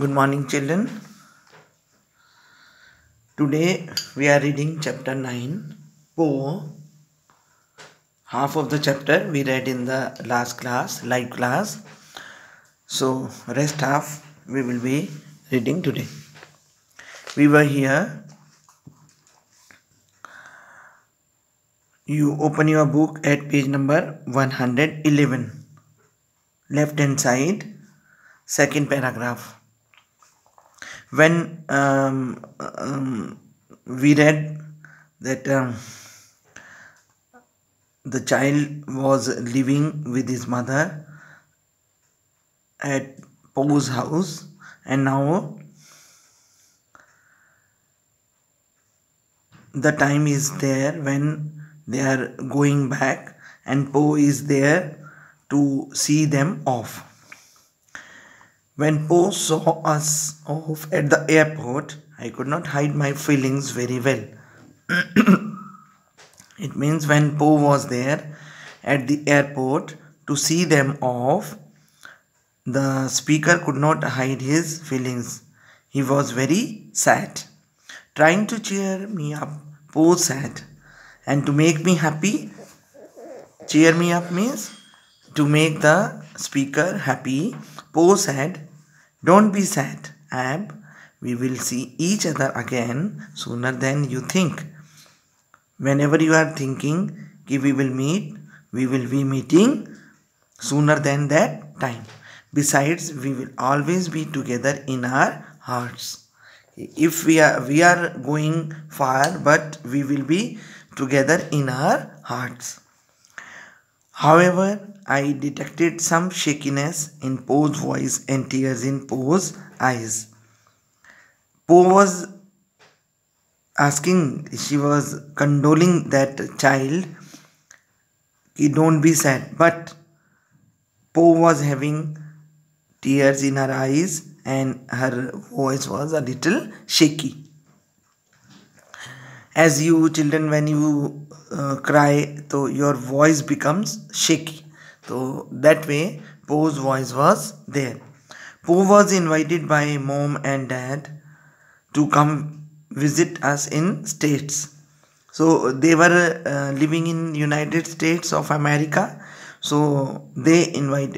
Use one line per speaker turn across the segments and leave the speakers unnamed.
Good morning, children. Today we are reading chapter 9, Po. Half of the chapter we read in the last class, live class. So, rest half we will be reading today. We were here. You open your book at page number 111. Left hand side, second paragraph. When we read that the child was living with his mother at Po's house, and now the time is there when they are going back, and Po is there to see them off. When Po saw us off at the airport, I could not hide my feelings very well. It means when Po was there at the airport to see them off, the speaker could not hide his feelings. He was very sad. Trying to cheer me up, Po said, and to make me happy, cheer me up means to make the speaker happy. Po said, "Don't be sad, Ab. We will see each other again sooner than you think. Whenever you are thinking that we will meet, we will be meeting sooner than that time. Besides, we will always be together in our hearts. If we are going far, but we will be together in our hearts." However, I detected some shakiness in Po's voice and tears in Po's eyes. Po was asking, she was condoling that child, don't be sad. But Po was having tears in her eyes and her voice was a little shaky. As you children, when you cry, so your voice becomes shaky. So that way Po's voice was there. Po was invited by mom and dad to come visit us in States. So they were living in United States of America. So they invited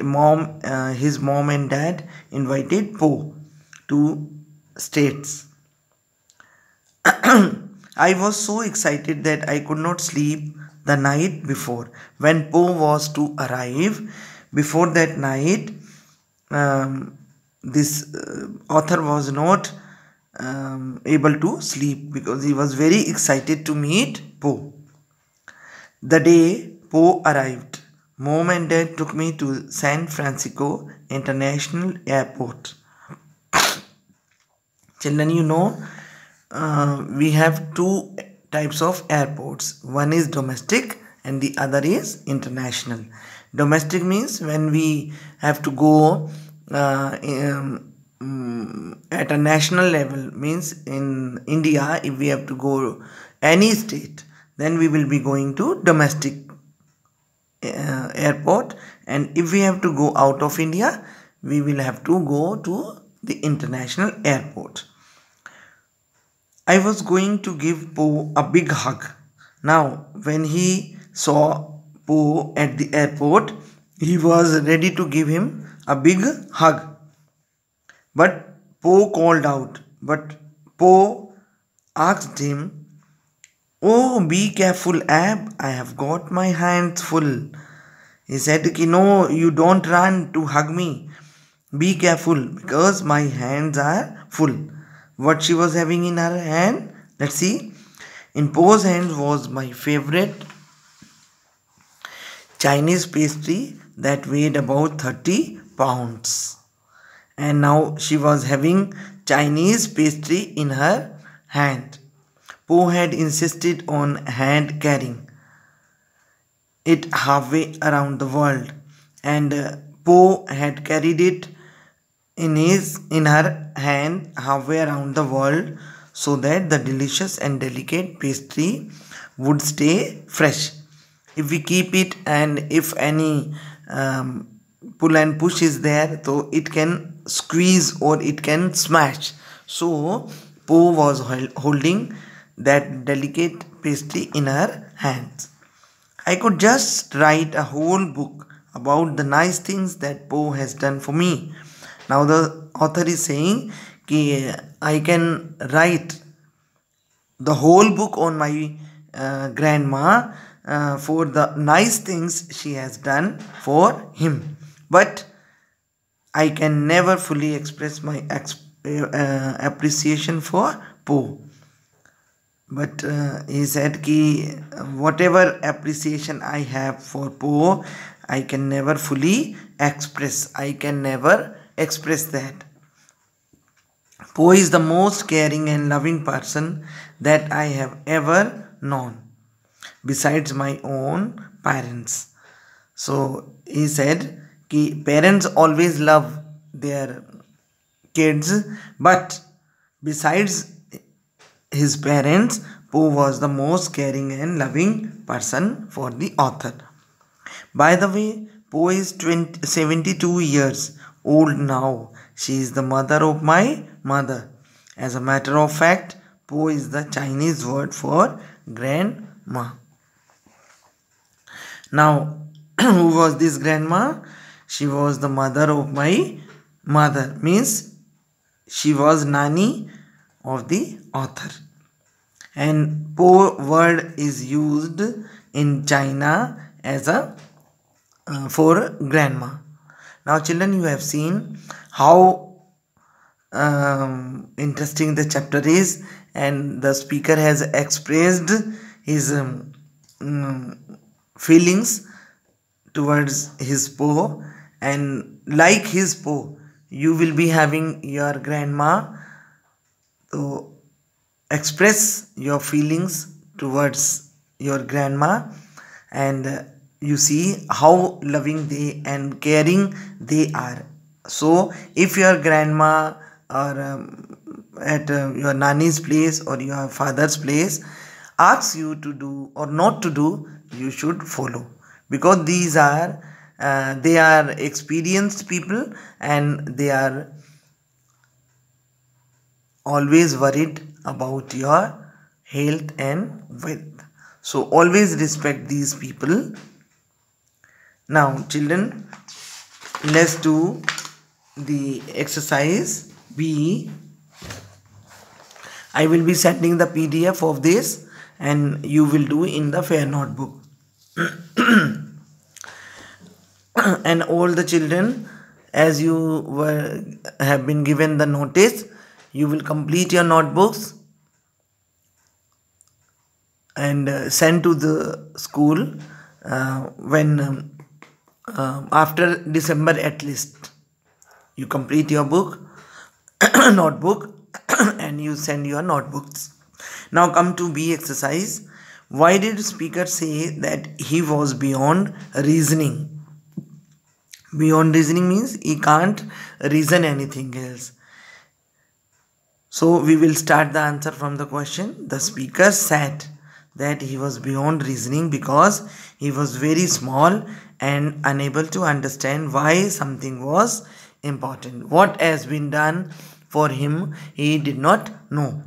his mom and dad invited Po to States. I was so excited that I could not sleep the night before. When Po was to arrive, before that night, this author was not able to sleep because he was very excited to meet Po. The day Po arrived, mom and dad took me to San Francisco International Airport. Children, you know, we have two types of airports. One is domestic and the other is international. Domestic means when we have to go at a national level, means in India, if we have to go any state, then we will be going to domestic airport, and if we have to go out of India, we will have to go to the international airport. I was going to give Po a big hug. Now, when he saw Po at the airport, he was ready to give him a big hug. But Po called out. But Po asked him, "Oh, be careful, Ab. I have got my hands full." He said, "No, you don't run to hug me. Be careful because my hands are full." What she was having in her hand, let's see. In Po's hand was my favorite Chinese pastry that weighed about 30 pounds. And now she was having Chinese pastry in her hand. Po had insisted on hand carrying it halfway around the world, and Po had carried it in her hand halfway around the world so that the delicious and delicate pastry would stay fresh. If we keep it and if any pull and push is there, so it can squeeze or it can smash. So Poe was holding that delicate pastry in her hands. I could just write a whole book about the nice things that Poe has done for me. Now the author is saying कि I can write the whole book on my grandma for the nice things she has done for him. But I can never fully express my appreciation for Poe. But he said कि whatever appreciation I have for Poe, I can never fully express. I can never express that. Poe is the most caring and loving person that I have ever known, besides my own parents. So he said कि parents always love their kids, but besides his parents, Poe was the most caring and loving person for the author. By the way, Poe is 72 years old now. She is the mother of my mother. As a matter of fact, Poe is the Chinese word for grandma. Now, who was this grandma? She was the mother of my mother. Means she was nanny of the author. And Poe word is used in China as a for grandma. Now children, you have seen how interesting the chapter is, and the speaker has expressed his feelings towards his Poe, and like his Poe, you will be having your grandma to express your feelings towards your grandma, and you see how loving they and caring they are. So if your grandma or at your nanny's place or your father's place asks you to do or not to do, you should follow, because these are they are experienced people and they are always worried about your health and wealth. So always respect these people. Now children, let's do the exercise B. I will be sending the PDF of this and you will do in the fair notebook. And all the children, as you have been given the notice, you will complete your notebooks and send to the school when after December at least. You complete your book notebook and you send your notebooks. Now come to B exercise. Why did speaker say that he was beyond reasoning? Beyond reasoning means he can't reason anything else. So we will start the answer from the question. The speaker said that he was beyond reasoning because he was very small and unable to understand why something was important. What has been done for him, he did not know.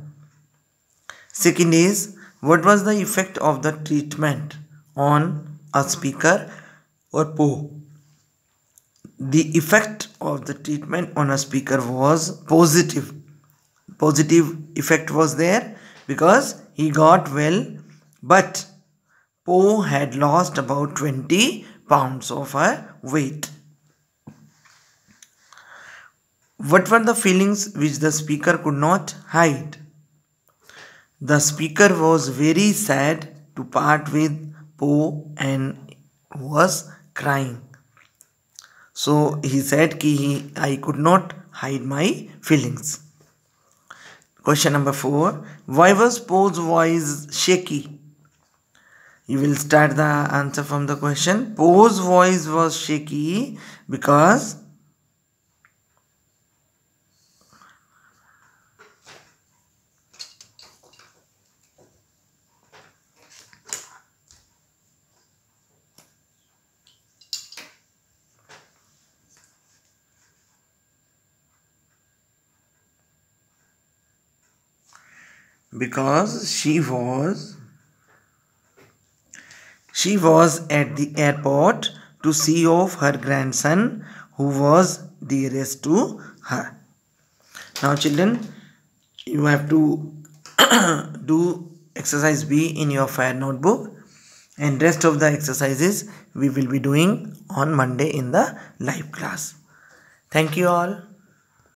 Second is, what was the effect of the treatment on a speaker or Poe? The effect of the treatment on a speaker was positive. Positive effect was there because he got well, but Poe had lost about 20 pounds of her weight. What were the feelings which the speaker could not hide? The speaker was very sad to part with Poe and was crying. So he said कि I could not hide my feelings. Question number 4. Why was Poe's voice shaky? You will start the answer from the question. Poe's voice was shaky because Because she was at the airport to see off her grandson who was dearest to her. Now children, you have to do exercise B in your fire notebook, and rest of the exercises we will be doing on Monday in the live class. Thank you all.